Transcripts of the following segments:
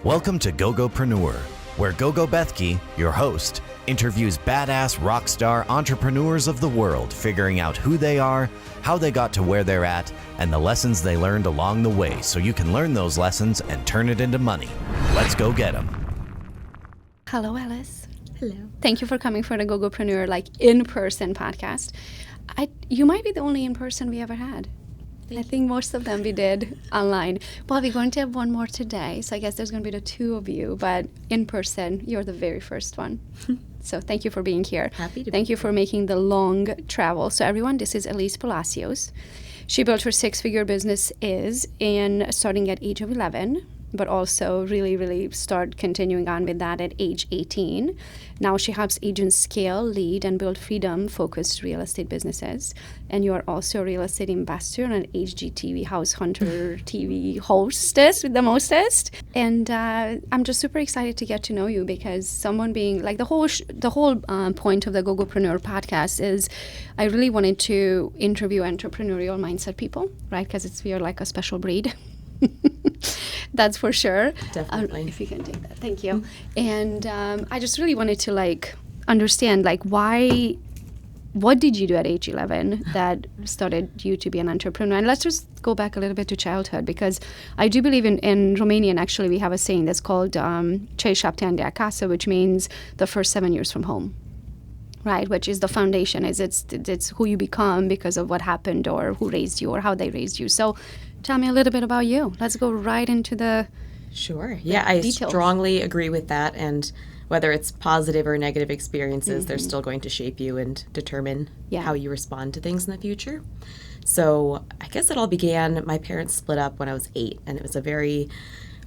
Welcome to Gogopreneur, where Gogo Bethke, your host, interviews badass rock star entrepreneurs of the world, figuring out who they are, how they got to where they're at, and the lessons they learned along the way so you can learn those lessons and turn it into money. Let's go get them. Hello, Alice. Hello. Thank you for coming for the Gogopreneur in-person podcast. You might be the only in-person we ever had. I think most of them we did online. Well, we're going to have one more today, so I guess there's going to be the two of you, but in person, you're the very first one. So thank you for being here. Happy to Thank you for making the long travel. So everyone, this is Elise Palacios. She built her six-figure business starting at age of 11, but also really start continuing on with that at age 18. Now she helps agents scale, lead, and build freedom-focused real estate businesses. And you are also a real estate investor and an HGTV House Hunter TV hostess with the mostest. And I'm just super excited to get to know you because someone being like the whole point of the Gogopreneur podcast is I really wanted to interview entrepreneurial mindset people, right? Because we are like a special breed. That's for sure. Definitely. If you can take that. Thank you. And I just really wanted to understand what did you do at age 11 that started you to be an entrepreneur? And let's just go back a little bit to childhood because I do believe in Romanian, actually, we have a saying that's called Cei 7 ani de acasă, which means the first 7 years from home. Right, which is the foundation. It's who you become because of what happened or who raised you or how they raised you. So tell me a little bit about you. Let's go right into the Sure. Yeah, I details. strongly agree with that. And whether it's positive or negative experiences, they're still going to shape you and determine how you respond to things in the future. So I guess it all began, my parents split up when I was 8, and it was a very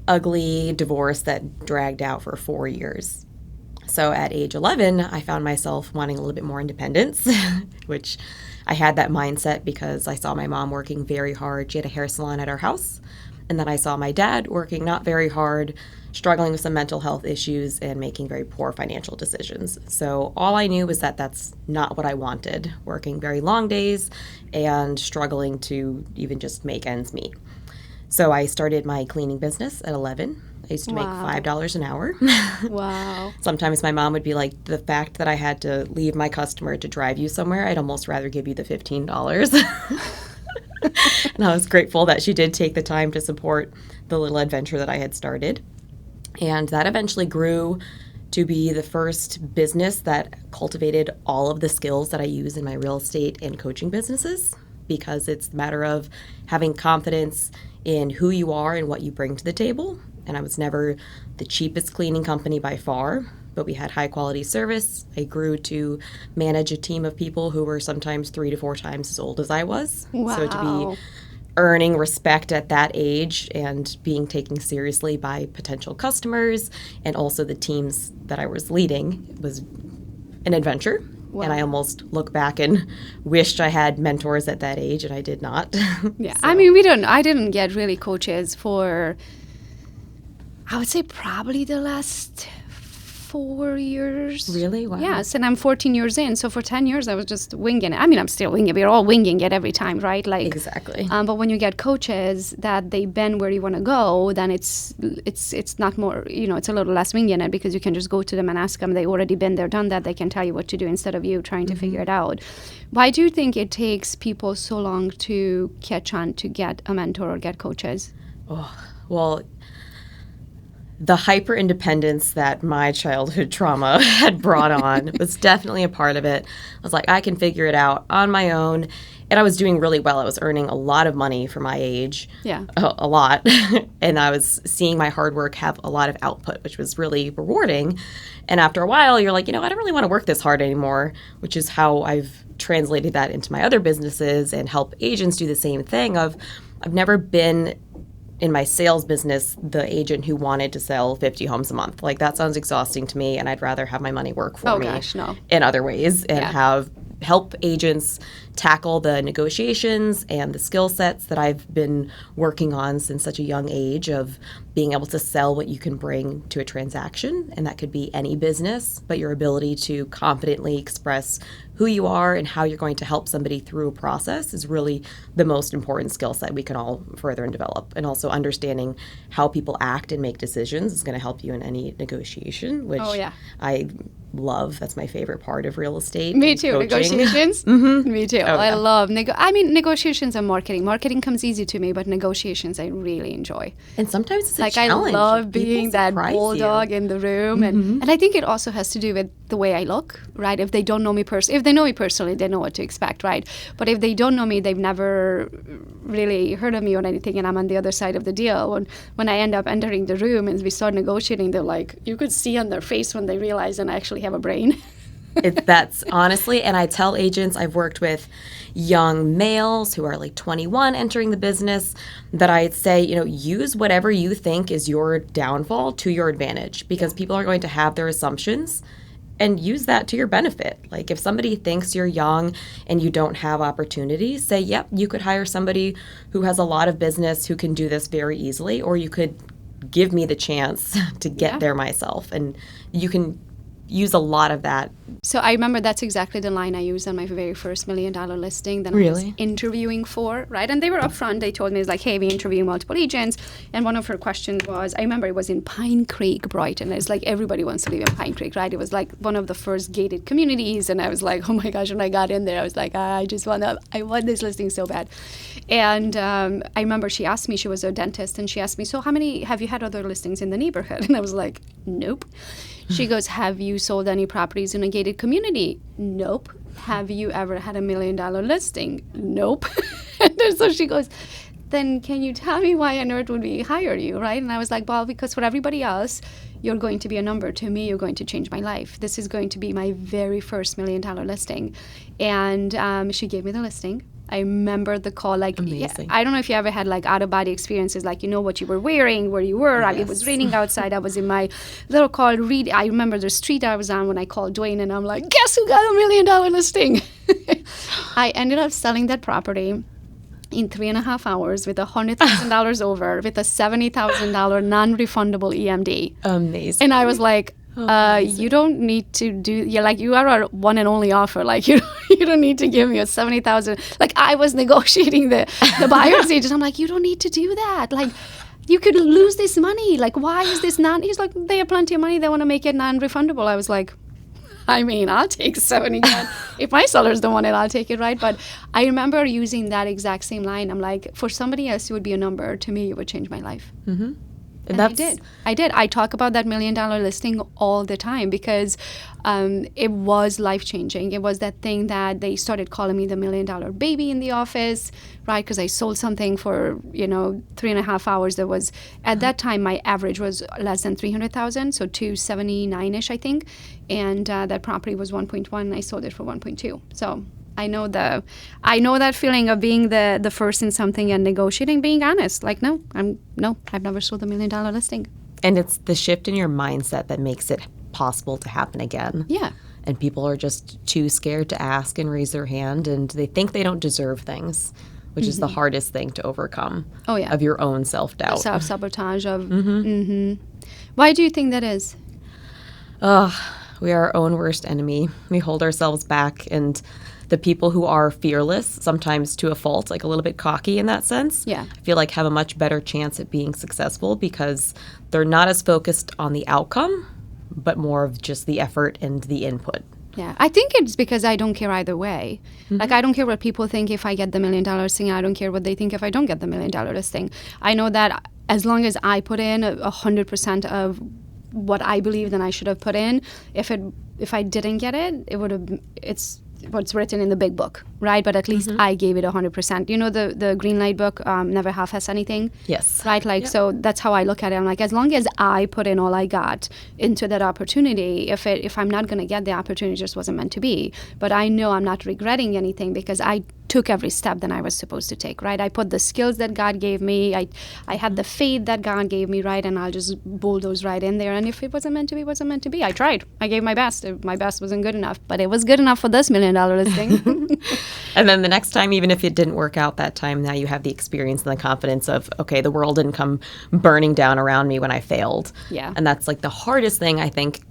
ugly divorce that dragged out for 4 years. So at age 11, I found myself wanting a little bit more independence, which I had that mindset because I saw my mom working very hard. She had a hair salon at our house. And then I saw my dad working not very hard, struggling with some mental health issues and making very poor financial decisions. So all I knew was that that's not what I wanted, working very long days and struggling to even just make ends meet. So I started my cleaning business at 11. I used to make $5 an hour. Wow. Sometimes my mom would be like, the fact that I had to leave my customer to drive you somewhere, I'd almost rather give you the $15. And I was grateful that she did take the time to support the little adventure that I had started. And that eventually grew to be the first business that cultivated all of the skills that I use in my real estate and coaching businesses, because it's a matter of having confidence in who you are and what you bring to the table. And I was never the cheapest cleaning company by far, but we had high quality service. I grew to manage a team of people who were sometimes 3 to 4 times as old as I was. Wow. So to be earning respect at that age and being taken seriously by potential customers and also the teams that I was leading was an adventure. Wow. And I almost look back and wished I had mentors at that age, and I did not. Yeah, So. I mean, I didn't get really coaches for, I would say probably the last 4 years. Really? Wow. Yes, and I'm 14 years in, so for 10 years I was just winging it. I mean, I'm still winging it. We're all winging it every time, right? Exactly. But when you get coaches that they bend where you want to go, then it's not more, it's a little less winging it because you can just go to them and ask them. They already been there, done that. They can tell you what to do instead of you trying to figure it out. Why do you think it takes people so long to catch on to get a mentor or get coaches? Oh, well, the hyper-independence that my childhood trauma had brought on was definitely a part of it. I was like, I can figure it out on my own. And I was doing really well. I was earning a lot of money for my age. Yeah. A lot. And I was seeing my hard work have a lot of output, which was really rewarding. And after a while, you're like, I don't really want to work this hard anymore, which is how I've translated that into my other businesses and help agents do the same thing of I've never been in my sales business the agent who wanted to sell 50 homes a month. Like, that sounds exhausting to me, and I'd rather have my money work for me in other ways and help agents tackle the negotiations and the skill sets that I've been working on since such a young age of being able to sell what you can bring to a transaction, and that could be any business, but your ability to confidently express who you are and how you're going to help somebody through a process is really the most important skill set we can all further and develop. And also understanding how people act and make decisions is going to help you in any negotiation, which I love. That's my favorite part of real estate. Me too. Coaching. Negotiations. Me too. I love negotiations and marketing. Marketing comes easy to me, but negotiations I really enjoy. And sometimes it's a challenge. I love being that bulldog in the room, and I think it also has to do with the way I look, right? If they don't know me personally, if they know me personally, they know what to expect, right? But if they don't know me, they've never really heard of me or anything, and I'm on the other side of the deal. When I end up entering the room and we start negotiating, they're like, you could see on their face when they realize and I actually have a brain. That's honestly, and I tell agents I've worked with young males who are like 21 entering the business that I'd say, use whatever you think is your downfall to your advantage, because people are going to have their assumptions, and use that to your benefit. Like if somebody thinks you're young and you don't have opportunities, say, yep, you could hire somebody who has a lot of business who can do this very easily, or you could give me the chance to get there myself. And you can use a lot of that. So I remember that's exactly the line I used on my very first $1 million listing that I was interviewing for, right? And they were upfront. They told me, it's like, hey, we interview multiple agents. And one of her questions was, I remember it was in Pine Creek, Brighton. It's like everybody wants to live in Pine Creek, right? It was like one of the first gated communities. And I was like, oh my gosh, when I got in there, I was like, I want this listing so bad. And I remember she asked me, she was a dentist, and she asked me, so how many, have you had other listings in the neighborhood? And I was like, nope. She goes, have you sold any properties in a gated community? Nope. Have you ever had $1 million listing? Nope. And so she goes, then can you tell me why on earth would we hire you, right? And I was like, well, because for everybody else, you're going to be a number. To me, you're going to change my life. This is going to be my very first $1 million listing. And she gave me the listing. I remember the call, like, I don't know if you ever had like out-of-body experiences, like, what you were wearing, where you were. Yes. It was raining outside. I was in my little car. I remember the street I was on when I called Dwayne, and I'm like, guess who got $1 million listing? I ended up selling that property in 3.5 hours with $100,000 over, with a $70,000 non-refundable EMD. Amazing. And I was like, you don't need to do, you are our one and only offer. Like, you don't need to give me a $70,000. Like, I was negotiating the buyer's agent. I'm like, you don't need to do that. Like, you could lose this money. Like, why is this he's like, they have plenty of money. They want to make it non-refundable. I was like, I'll take 70 grand. If my sellers don't want it, I'll take it, right? But I remember using that exact same line. I'm like, for somebody else, it would be a number. To me, it would change my life. Mm-hmm. And I did. I talk about that $1 million listing all the time because it was life-changing. It was that thing that they started calling me the $1 million baby in the office, right? Because I sold something for, 3.5 hours. That was, at that time, my average was less than $300,000, so $279-ish, I think. And that property was 1.1, and I sold it for 1.2. So I know that feeling of being the first in something and negotiating, being honest. Like, I've never sold $1 million listing. And it's the shift in your mindset that makes it possible to happen again. Yeah. And people are just too scared to ask and raise their hand, and they think they don't deserve things, which is the hardest thing to overcome. Oh, yeah. Of your own self-doubt. Self-sabotage of, Why do you think that is? We are our own worst enemy. We hold ourselves back, and the people who are fearless, sometimes to a fault, like a little bit cocky in that sense, I feel like have a much better chance at being successful because they're not as focused on the outcome, but more of just the effort and the input. Yeah, I think it's because I don't care either way. Mm-hmm. Like, I don't care what people think if I get the $1 million listing. I don't care what they think if I don't get the $1 million listing. I know that as long as I put in 100% of what I believe that I should have put in, if I didn't get it, it's what's written in the big book, right? But at least I gave it 100%. You know the green light book, Never Half-Ass Anything? Yes. Right? Like, so that's how I look at it. I'm like, as long as I put in all I got into that opportunity, if I'm not going to get the opportunity, it just wasn't meant to be. But I know I'm not regretting anything because I took every step that I was supposed to take, right? I put the skills that God gave me. I had the faith that God gave me, right? And I'll just bulldoze right in there. And if it wasn't meant to be, it wasn't meant to be. I tried. I gave my best. My best wasn't good enough. But it was good enough for this $1 million million listing. And then the next time, even if it didn't work out that time, now you have the experience and the confidence of, okay, the world didn't come burning down around me when I failed. Yeah. And that's like the hardest thing, I think,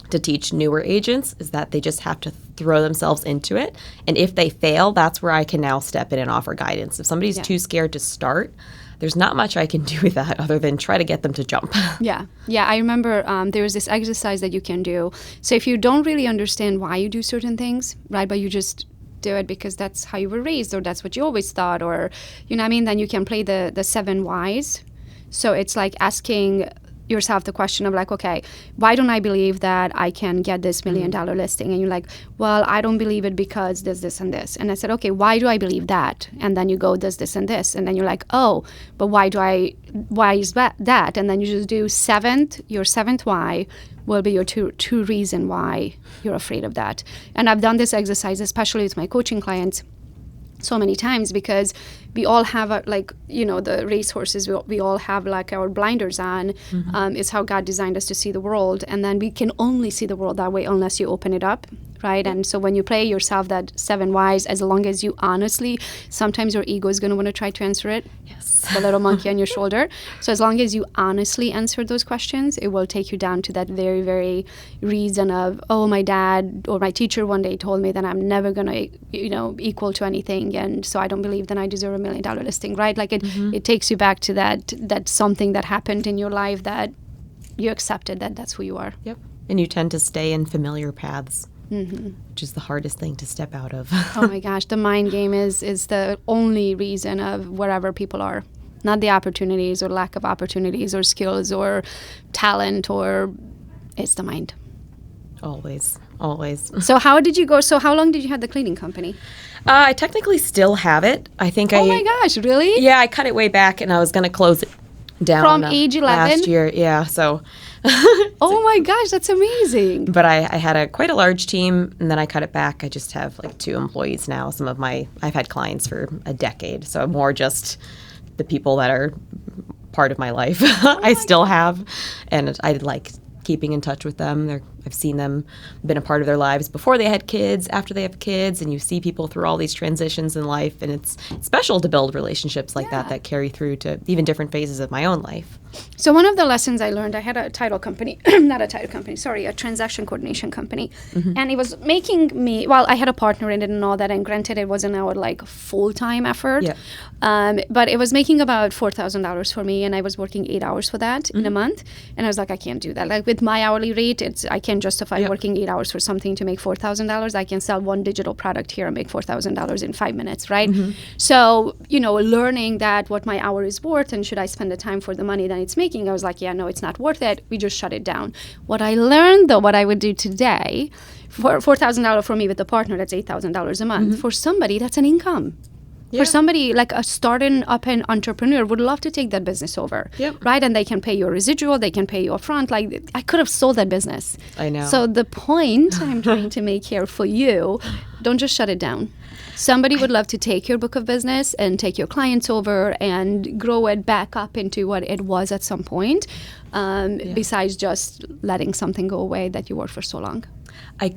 to teach newer agents, is that they just have to throw themselves into it. And if they fail, that's where I can now step in and offer guidance. If somebody's too scared to start, there's not much I can do with that other than try to get them to jump. Yeah. I remember there was this exercise that you can do. So if you don't really understand why you do certain things, right, but you just do it because that's how you were raised, or that's what you always thought, or, you know what I mean, then you can play the 7 whys. So it's like asking yourself the question of like, okay, why don't I believe that I can get this $1 million listing? And you're like, well, I don't believe it because there's this and this. And I said, okay, why do I believe that? And then you go, there's this and this. And then you're like, oh, but why is that? And then you just do your seventh why will be your true reason why you're afraid of that. And I've done this exercise, especially with my coaching clients, so many times, because we all have the racehorses, we all have like our blinders on. It's how God designed us to see the world, and then we can only see the world that way unless you open it up, right? And so when you play yourself that 7 whys, as long as you honestly, sometimes your ego is going to want to try to answer it. Yes. The little monkey on your shoulder. So as long as you honestly answer those questions, it will take you down to that very, very reason of, oh, my dad or my teacher one day told me that I'm never going to, equal to anything, and so I don't believe that I deserve $1 million listing, right? Like it takes you back to that something that happened in your life that you accepted that's who you are. Yep. And you tend to stay in familiar paths. Which is the hardest thing to step out of. Oh my gosh, the mind game is the only reason of wherever people are, not the opportunities or lack of opportunities or skills or talent, or it's the mind. Always. So how did you go? So how long did you have the cleaning company? I technically still have it. I think Oh my gosh, really? Yeah, I cut it way back, and I was going to close it down From age 11? last year. Yeah, so. Oh my gosh, that's amazing. But I had quite a large team, and then I cut it back. I just have like 2 employees now. I've had clients for a decade, so more just the people that are part of my life I still have, and I like keeping in touch with them. I've seen them, been a part of their lives before they had kids, after they have kids, and you see people through all these transitions in life, and it's special to build relationships like that carry through to even different phases of my own life. So one of the lessons I learned, I had a a transaction coordination company. And it was making me, I had a partner in it and all that, and granted it wasn't our like full-time effort, but it was making about $4,000 for me, and I was working 8 hours for that in a month. And I was like, I can't do that. Like with my hourly rate, I can't justify working 8 hours for something to make $4,000. I can sell one digital product here and make $4,000 in 5 minutes, right? So, learning that what my hour is worth and should I spend the time for the money that it's making, I was like, yeah, no, it's not worth it. We just shut it down. What I learned, though, what I would do today, for $4,000 for me with a partner, that's $8,000 a month. For somebody, that's an income. For somebody like a starting up an entrepreneur would love to take that business over, right? And they can pay you a residual, they can pay you upfront. Like I could have sold that business. I know. So the point I'm trying to make here for you, don't just shut it down. Somebody would love to take your book of business and take your clients over and grow it back up into what it was at some point, besides just letting something go away that you worked for so long. I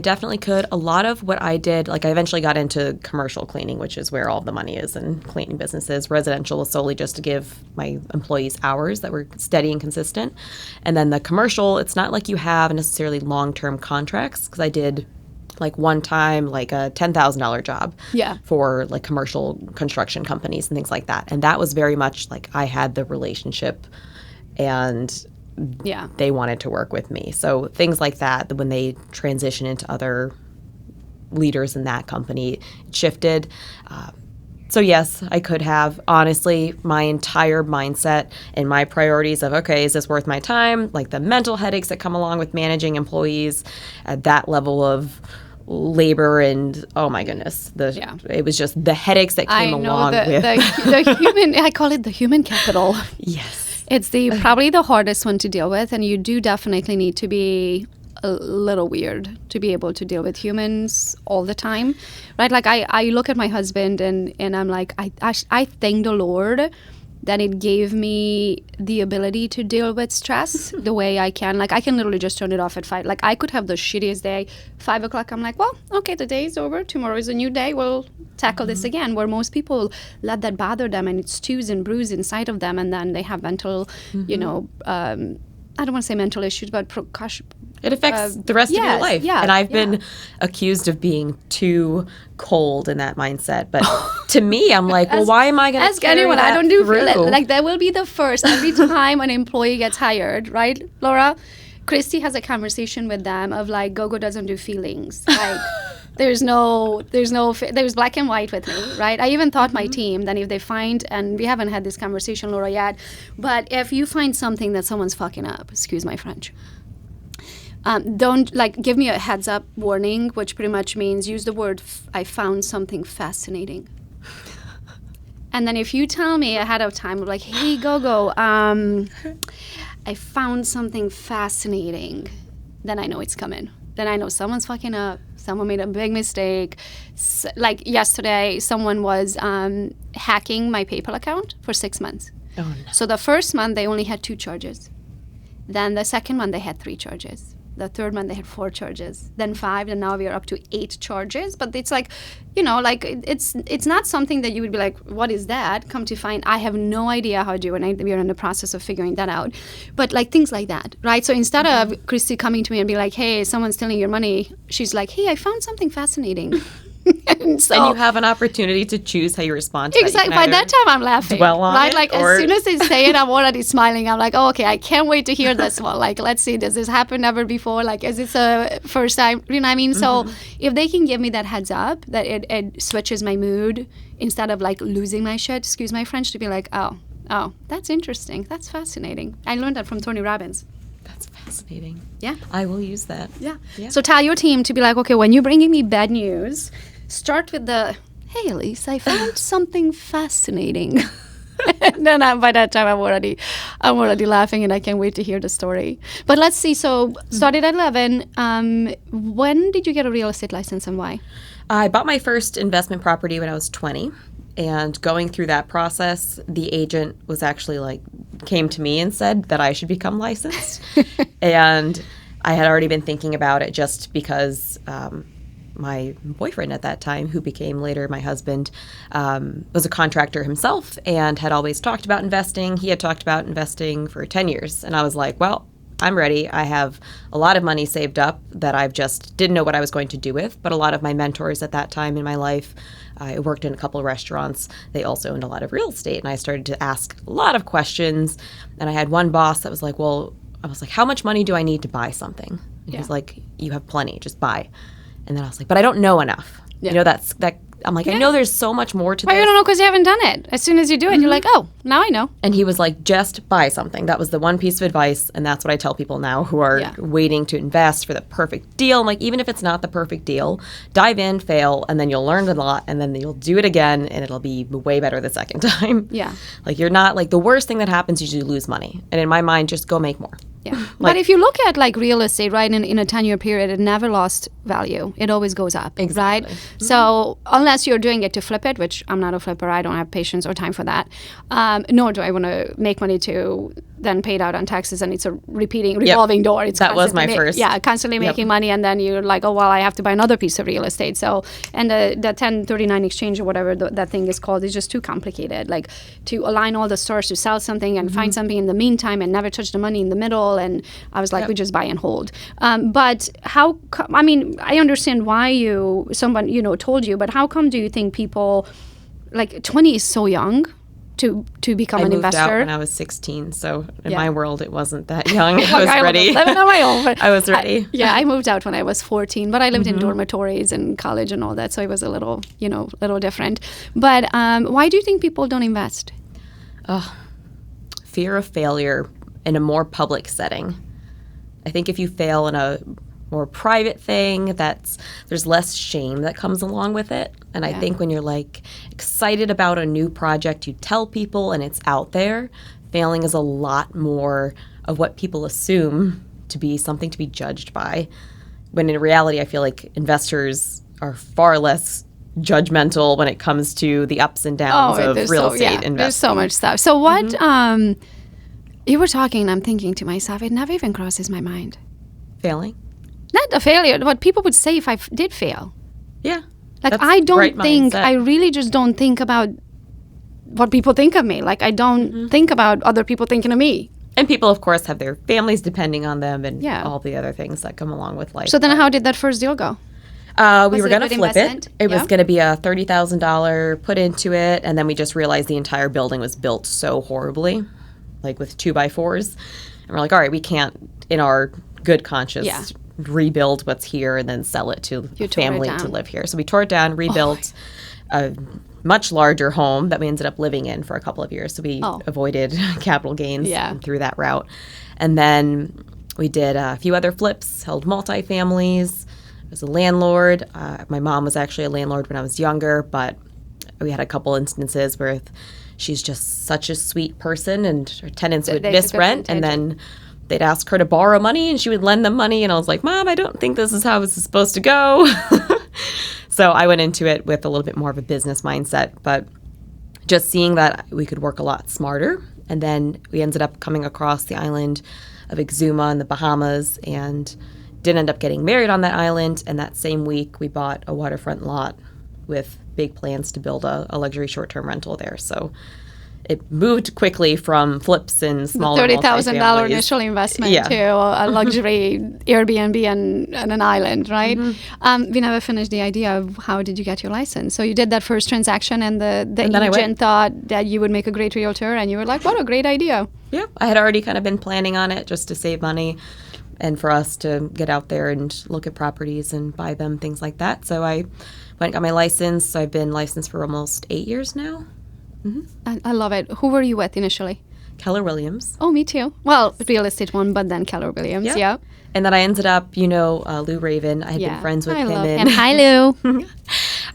definitely could. A lot of what I did, like I eventually got into commercial cleaning, which is where all the money is in cleaning businesses. Residential is solely just to give my employees hours that were steady and consistent. And then the commercial, it's not like you have necessarily long-term contracts, because I did like one time like a $10,000 job for like commercial construction companies and things like that. And that was very much like I had the relationship and they wanted to work with me. So things like that, when they transition into other leaders in that company, it shifted. So yes, I could have. Honestly, my entire mindset and my priorities of, okay, is this worth my time? Like the mental headaches that come along with managing employees at that level of labor, and oh my goodness, it was just the headaches that came along with the human. I call it the human capital. Yes, it's probably the hardest one to deal with, and you do definitely need to be a little weird to be able to deal with humans all the time, right? Like I look at my husband and I'm like, I thank the Lord that it gave me the ability to deal with stress the way I can. Like, I can literally just turn it off at 5. Like, I could have the shittiest day. 5 o'clock, I'm like, well, okay, the day is over. Tomorrow is a new day. We'll tackle this again. Where most people let that bother them, and it stews and brews inside of them, and then they have mental, you know, I don't want to say mental issues, but it affects the rest of your life. Yeah, and I've been accused of being too cold in that mindset. But to me, I'm like, well, why am I going to carry anyone, that I don't do through? like that will be the first. Every time an employee gets hired, right, Laura? Christy has a conversation with them of like, Gogo doesn't do feelings. Like, there's black and white with me, right? I even thought my team, then if they find, and we haven't had this conversation, Laura, yet, but if you find something that someone's fucking up, excuse my French, don't, like, give me a heads up warning, which pretty much means use the word, I found something fascinating. And then if you tell me ahead of time, like, hey, Gogo, I found something fascinating, then I know it's coming. Then I know someone's fucking up. Someone made a big mistake. Like yesterday, someone was hacking my PayPal account for 6 months. Oh, no. So the first month, they only had 2 charges. Then the second month, they had 3 charges. The third month, they had 4 charges. Then 5, and now we are up to 8 charges. But it's like, you know, like it's not something that you would be like, what is that? Come to find, I have no idea how to do it. We are in the process of figuring that out. But like things like that, right? So instead of Christy coming to me and be like, hey, someone's stealing your money, she's like, hey, I found something fascinating. And you have an opportunity to choose how you respond to exactly. By that time, I'm laughing. Dwell on right? it, like as soon as they say it, I'm already smiling. I'm like, oh, okay, I can't wait to hear this one. Like, let's see, does this happen ever before? Like, is this a first time? You know what I mean? So if they can give me that heads up, that it switches my mood instead of like losing my shit, excuse my French, to be like, oh, that's interesting. That's fascinating. I learned that from Tony Robbins. That's fascinating. Yeah. I will use that. Yeah. So tell your team to be like, okay, when you're bringing me bad news, start with the, hey, Elise, I found something fascinating. And then by that time, I'm already laughing, and I can't wait to hear the story. But let's see. So started at 11. When did you get a real estate license, and why? I bought my first investment property when I was 20. And going through that process, the agent was actually like, came to me and said that I should become licensed. And I had already been thinking about it just because my boyfriend at that time, who became later my husband, was a contractor himself and had always talked about investing. He had talked about investing for 10 years. And I was like, well, I'm ready. I have a lot of money saved up that I've just didn't know what I was going to do with. But a lot of my mentors at that time in my life, I worked in a couple of restaurants. They also owned a lot of real estate. And I started to ask a lot of questions. And I had one boss that was like, well, I was like, how much money do I need to buy something? And he was like, you have plenty, just buy. And then I was like, but I don't know enough. You know, that I'm like, I know there's so much more to this. Well, you don't know because you haven't done it. As soon as you do it, you're like, oh, now I know. And he was like, just buy something. That was the one piece of advice. And that's what I tell people now who are waiting to invest for the perfect deal. I'm like, even if it's not the perfect deal, dive in, fail, and then you'll learn a lot. And then you'll do it again, and it'll be way better the second time. Yeah. Like, you're not, like, the worst thing that happens is you lose money. And in my mind, just go make more. Yeah. But if you look at like real estate, right, in a 10-year period, it never lost value. It always goes up, exactly. Right? So unless you're doing it to flip it, which I'm not a flipper, I don't have patience or time for that, nor do I want to make money to then pay it out on taxes, and it's a revolving door. It's that was my first. Yeah, constantly making money, and then you're like, oh, well, I have to buy another piece of real estate. So, and the 1039 exchange or whatever that thing is called is just too complicated. Like, to align all the stars to sell something and find something in the meantime and never touch the money in the middle. And I was like, we just buy and hold. But how, I mean, I understand why someone told you, but how come do you think people, like 20 is so young to become an investor? I moved out when I was 16, so in my world it wasn't that young. I was ready. Living on my own. I was ready. I moved out when I was 14, but I lived in dormitories and college and all that, so it was a little different. But why do you think people don't invest? Fear of failure in a more public setting. I think if you fail in a more private thing, there's less shame that comes along with it. And I think when you're like excited about a new project, you tell people and it's out there, failing is a lot more of what people assume to be something to be judged by. When in reality, I feel like investors are far less judgmental when it comes to the ups and downs of real estate investing. There's so much stuff. So what, you were talking and I'm thinking to myself, it never even crosses my mind. Failing? Not a failure, what people would say if I did fail. Yeah. Like, I don't think, I really just don't think about what people think of me. Like, I don't think about other people thinking of me. And people, of course, have their families depending on them and all the other things that come along with life. So then how did that first deal go? We were going to flip it. It was going to be a $30,000 put into it. And then we just realized the entire building was built so horribly, like with 2x4s. And we're like, all right, we can't, in our good conscience, rebuild what's here and then sell it to a family to live here. So we tore it down, rebuilt a much larger home that we ended up living in for a couple of years. So we avoided capital gains through that route. And then we did a few other flips, held multifamilies. I was a landlord. My mom was actually a landlord when I was younger, but we had a couple instances where she's just such a sweet person and her tenants would miss rent and then they'd ask her to borrow money and she would lend them money. And I was like, Mom, I don't think this is how this is supposed to go. So I went into it with a little bit more of a business mindset, but just seeing that we could work a lot smarter. And then we ended up coming across the island of Exuma in the Bahamas and did end up getting married on that island. And that same week we bought a waterfront lot with big plans to build a luxury short-term rental there. So it moved quickly from flips and smaller $30,000 initial investment to a luxury Airbnb and an island, right? We never finished the idea of how did you get your license. So you did that first transaction and the agent thought that you would make a great realtor and you were like, what a great idea. Yeah, I had already kind of been planning on it just to save money and for us to get out there and look at properties and buy them, things like that. So I went and got my license. So I've been licensed for almost 8 years now. I love it. Who were you with initially? Keller Williams. Oh, me too. Well, real estate one, but then Keller Williams, yeah. And then I ended up, Lou Raven. I had been friends with him. And hi, Lou.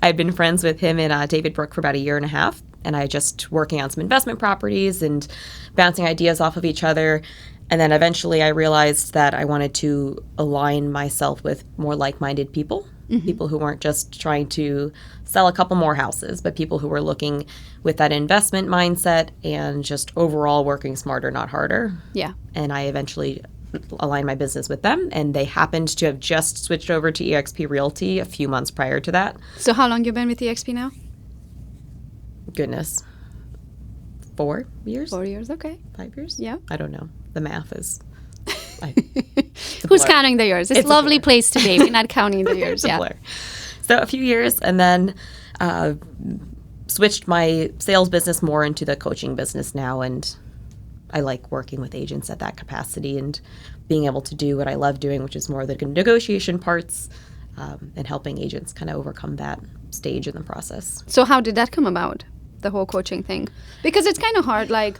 I had been friends with him and David Brooke for about a year and a half. And I just working on some investment properties and bouncing ideas off of each other. And then eventually I realized that I wanted to align myself with more like-minded people. People who weren't just trying to sell a couple more houses, but people who were looking with that investment mindset and just overall working smarter, not harder. Yeah. And I eventually aligned my business with them, and they happened to have just switched over to eXp Realty a few months prior to that. So how long you been with eXp now? Goodness. 4 years? 4 years, okay. 5 years? Yeah. I don't know. The math is... Who's counting the years? It's a lovely place to be. We're not counting the years. It's a blur. So a few years, and then switched my sales business more into the coaching business now, and I like working with agents at that capacity and being able to do what I love doing, which is more the negotiation parts and helping agents kind of overcome that stage in the process. So how did that come about, the whole coaching thing? Because it's kind of hard, like,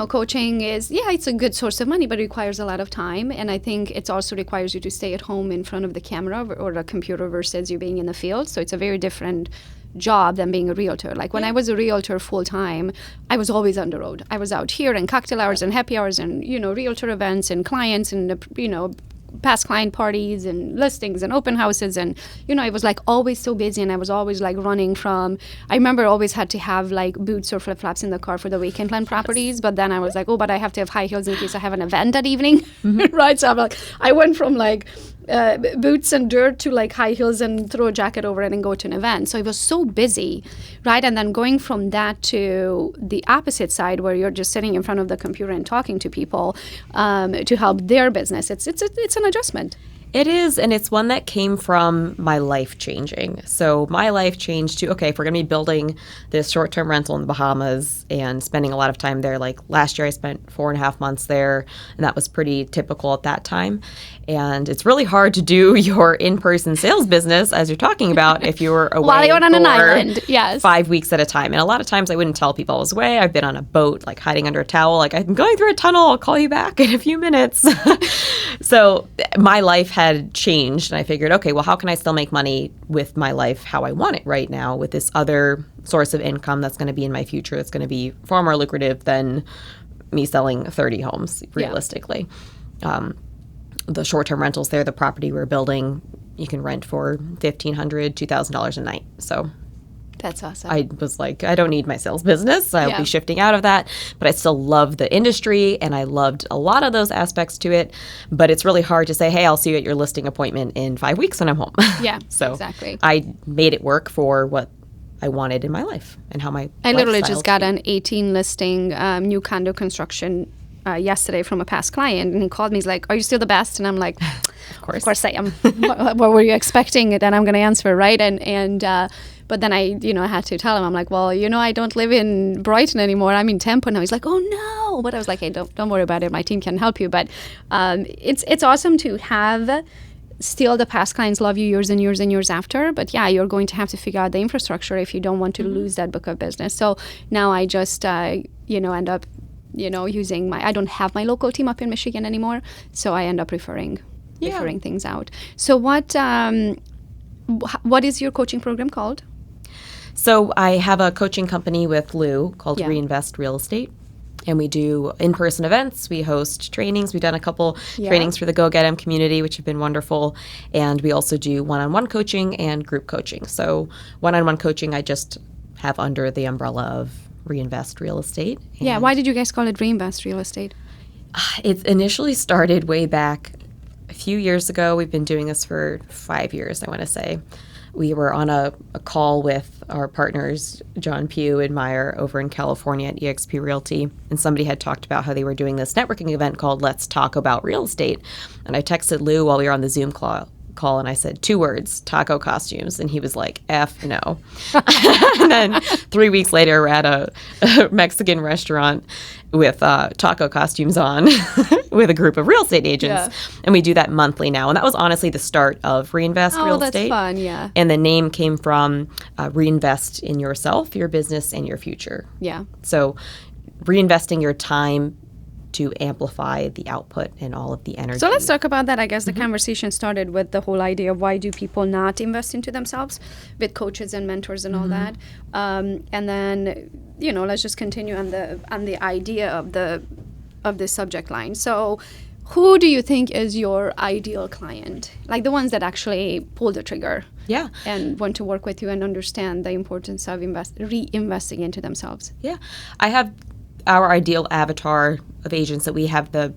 coaching is, it's a good source of money, but it requires a lot of time. And I think it also requires you to stay at home in front of the camera or the computer versus you being in the field. So it's a very different job than being a realtor. Like when I was a realtor full time, I was always on the road. I was out here in cocktail hours and happy hours and, realtor events and clients and, past client parties and listings and open houses, and I was like always so busy, and I was always like running from, I remember always had to have like boots or flip-flops in the car for the weekend plan properties, but then I was like, but I have to have high heels in case I have an event that evening. Right? So I'm like, I went from like boots and dirt to like high heels and throw a jacket over it and go to an event. So it was so busy, right? And then going from that to the opposite side where you're just sitting in front of the computer and talking to people to help their business. It's an adjustment. It is, and it's one that came from my life changing. So my life changed to, okay, if we're going to be building this short-term rental in the Bahamas and spending a lot of time there, like last year I spent 4.5 months there, and that was pretty typical at that time. And it's really hard to do your in-person sales business, as you're talking about, if you were away while you're on an island, yes. 5 weeks at a time. And a lot of times I wouldn't tell people I was away. I've been on a boat, like hiding under a towel, like I'm going through a tunnel, I'll call you back in a few minutes. So my life had changed, and I figured, okay, well, how can I still make money with my life how I want it right now with this other source of income that's going to be in my future that's going to be far more lucrative than me selling 30 homes, realistically. Yeah. The short-term rentals there, the property we're building, you can rent for $1,500, $2,000 a night. So That's awesome. I was like, I don't need my sales business. I'll be shifting out of that. But I still love the industry, and I loved a lot of those aspects to it. But it's really hard to say, hey, I'll see you at your listing appointment in 5 weeks when I'm home. Yeah, so exactly. I made it work for what I wanted in my life and how my I literally just got an 18 listing new condo construction yesterday from a past client, and he called me. He's like, "Are you still the best?" And I'm like, "Of course I am." what were you expecting? That I'm going to answer, right? But then I had to tell him. I'm like, "Well, I don't live in Brighton anymore. I'm in Tampa now." He's like, "Oh no!" But I was like, "Hey, don't worry about it. My team can help you." But it's awesome to have. Still, the past clients love you years and years and years after. But yeah, you're going to have to figure out the infrastructure if you don't want to lose that book of business. So now I just end up using I don't have my local team up in Michigan anymore, so I end up referring things out. So what is your coaching program called? So I have a coaching company with Lou called Reinvest Real Estate, and we do in-person events. We host trainings. We've done a couple trainings for the Go Get 'Em community, which have been wonderful, and we also do one-on-one coaching and group coaching. So one-on-one coaching I just have under the umbrella of Reinvest Real Estate. Yeah, why did you guys call it Reinvest Real Estate? It initially started way back a few years ago. We've been doing this for 5 years, I want to say. We were on a call with our partners, John Pugh and Meyer, over in California at eXp Realty, and somebody had talked about how they were doing this networking event called Let's Talk About Real Estate. And I texted Lou while we were on the Zoom call, and I said 2 words, taco costumes, and he was like, F no. And then 3 weeks later, we're at a Mexican restaurant with taco costumes on with a group of real estate agents, and we do that monthly now. And that was honestly the start of Reinvest Real Estate. Oh, that's fun, yeah. And the name came from reinvest in yourself, your business, and your future. Yeah. So reinvesting your time to amplify the output and all of the energy. So let's talk about that. I guess the conversation started with the whole idea of why do people not invest into themselves with coaches and mentors and all that. And then, let's just continue on the idea of the subject line. So who do you think is your ideal client? Like the ones that actually pull the trigger. Yeah. And want to work with you and understand the importance of reinvesting into themselves. Yeah. I have our ideal avatar of agents that we have the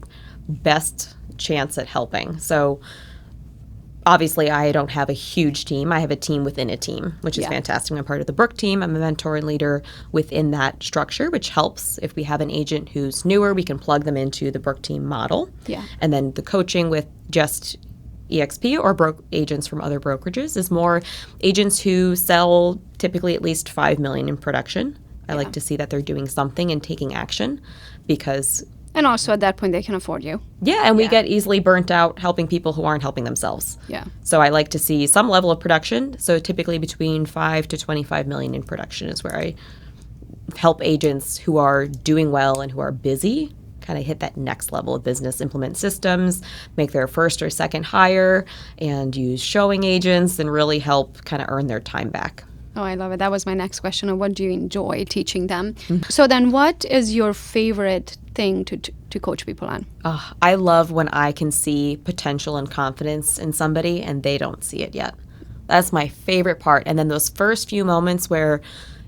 best chance at helping. So obviously I don't have a huge team. I have a team within a team, which is fantastic. I'm part of the Brooke Team. I'm a mentor and leader within that structure, which helps. If we have an agent who's newer, we can plug them into the Brooke Team model. Yeah. And then the coaching with just eXp or agents from other brokerages is more agents who sell typically at least $5 million in production. I like to see that they're doing something and taking action because... And also at that point, they can afford you. Yeah, and we get easily burnt out helping people who aren't helping themselves. Yeah. So I like to see some level of production. So typically between 5 to 25 million in production is where I help agents who are doing well and who are busy kind of hit that next level of business, implement systems, make their first or second hire, and use showing agents and really help kind of earn their time back. Oh, I love it. That was my next question. Of what do you enjoy teaching them? So then what is your favorite thing to coach people on? I love when I can see potential and confidence in somebody and they don't see it yet. That's my favorite part. And then those first few moments where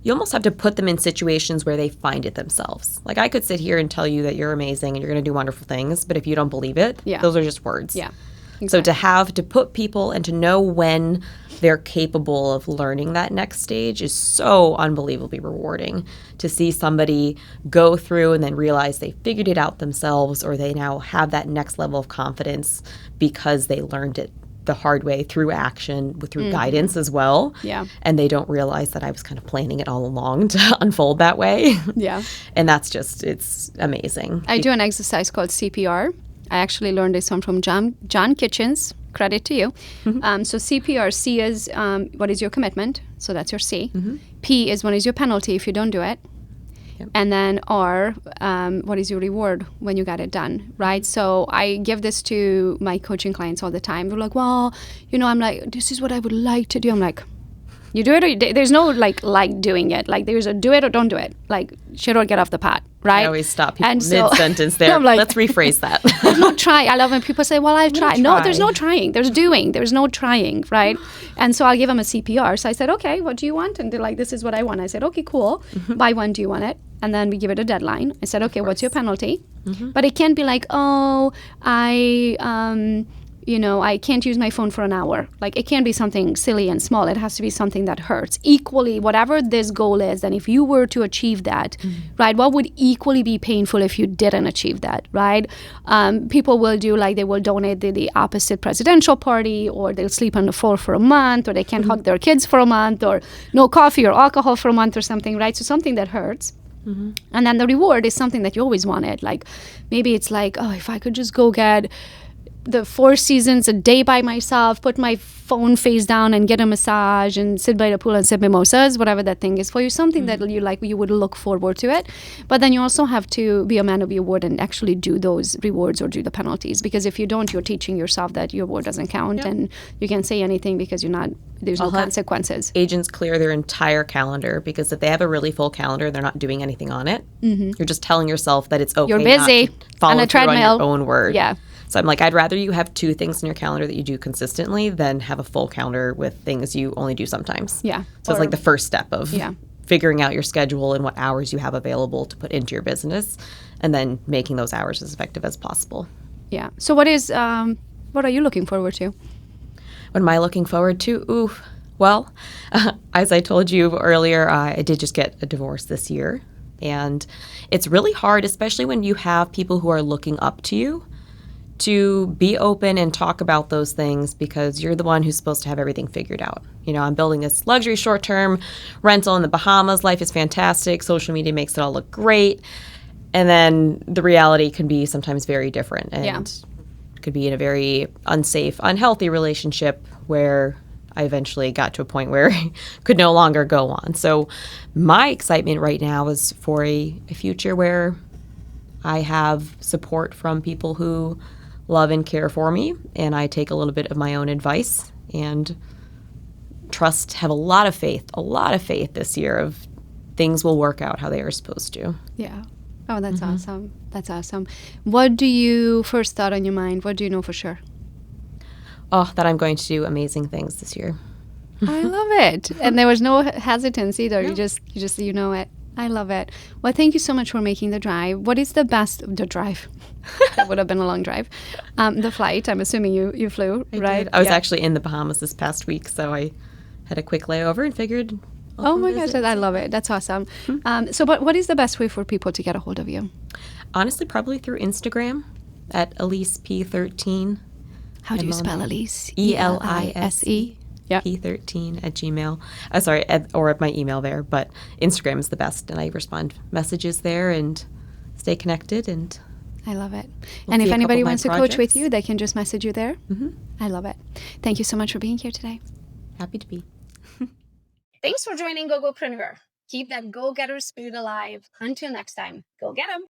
you almost have to put them in situations where they find it themselves. Like I could sit here and tell you that you're amazing and you're going to do wonderful things, but if you don't believe it, those are just words. Yeah. Exactly. So to have to put people and to know when they're capable of learning that next stage is so unbelievably rewarding. To see somebody go through and then realize they figured it out themselves, or they now have that next level of confidence because they learned it the hard way through action, through guidance as well. Yeah. And they don't realize that I was kind of planning it all along to unfold that way. Yeah. And that's just, it's amazing. I do an exercise called CPR. I actually learned this one from John Kitchens. Credit to you. So CPR, C is what is your commitment? So that's your C. P is what is your penalty if you don't do it. Yep. And then R, what is your reward when you got it done, right? So I give this to my coaching clients all the time. They're like, well, I'm like, this is what I would like to do. I'm like, You do it or there's no like doing it. Like there's a do it or don't do it. Like shit or get off the pot, right? I always stop people mid-sentence there. I'm like, let's rephrase that. There's no try. I love when people say, well, I've tried. No, there's no trying. There's doing. There's no trying, right? And so I'll give them a CPR. So I said, okay, what do you want? And they're like, this is what I want. I said, okay, cool. By when do you want it? And then we give it a deadline. I said, okay, what's your penalty? But it can't be like, oh, I can't use my phone for an hour. Like it can't be something silly and small. It has to be something that hurts. Equally, whatever this goal is, and if you were to achieve that, right, what would equally be painful if you didn't achieve that, right? People will do like they will donate the opposite presidential party, or they'll sleep on the floor for a month, or they can't hug their kids for a month, or no coffee or alcohol for a month or something, right? So something that hurts. And then the reward is something that you always wanted. Like maybe it's like, oh, if I could just go get the 4 seasons a day by myself, put my phone face down and get a massage and sit by the pool and sip mimosas, whatever that thing is for you, something that you like, you would look forward to it. But then you also have to be a man of your word and actually do those rewards or do the penalties, because if you don't, you're teaching yourself that your word doesn't count and you can't say anything because there's no consequences. Agents clear their entire calendar, because if they have a really full calendar, they're not doing anything on it. You're just telling yourself that it's okay. You're busy not to follow on a through treadmill. on your own word. Yeah. So I'm like, I'd rather you have 2 things in your calendar that you do consistently than have a full calendar with things you only do sometimes. Yeah. So it's like the first step of figuring out your schedule and what hours you have available to put into your business, and then making those hours as effective as possible. Yeah. So what are you looking forward to? What am I looking forward to? Well, as I told you earlier, I did just get a divorce this year. And it's really hard, especially when you have people who are looking up to you, to be open and talk about those things, because you're the one who's supposed to have everything figured out. I'm building this luxury short-term rental in the Bahamas. Life is fantastic. Social media makes it all look great. And then the reality can be sometimes very different. And could be in a very unsafe, unhealthy relationship where I eventually got to a point where I could no longer go on. So my excitement right now is for a future where I have support from people who love and care for me, and I take a little bit of my own advice and have a lot of faith this year of things will work out how they are supposed to. Yeah. Oh, that's awesome. That's awesome. What do you first thought on your mind? What do you know for sure? Oh, that I'm going to do amazing things this year. I love it. And there was no hesitancy either. No. You just know it. I love it. Well, thank you so much for making the drive. What is the drive? That would have been a long drive. The flight, I'm assuming you flew, right? Did. I was actually in the Bahamas this past week, so I had a quick layover and figured. Oh my gosh, I love it. That's awesome. So what is the best way for people to get a hold of you? Honestly, probably through Instagram at Elise P13. How do you spell Elise? ELISE. Yep. P13 at Gmail. Or at my email there. But Instagram is the best, and I respond messages there and stay connected. And I love it. And if anybody wants to coach with you, they can just message you there. I love it. Thank you so much for being here today. Happy to be. Thanks for joining Gogopreneur. Keep that go-getter spirit alive. Until next time, go get 'em.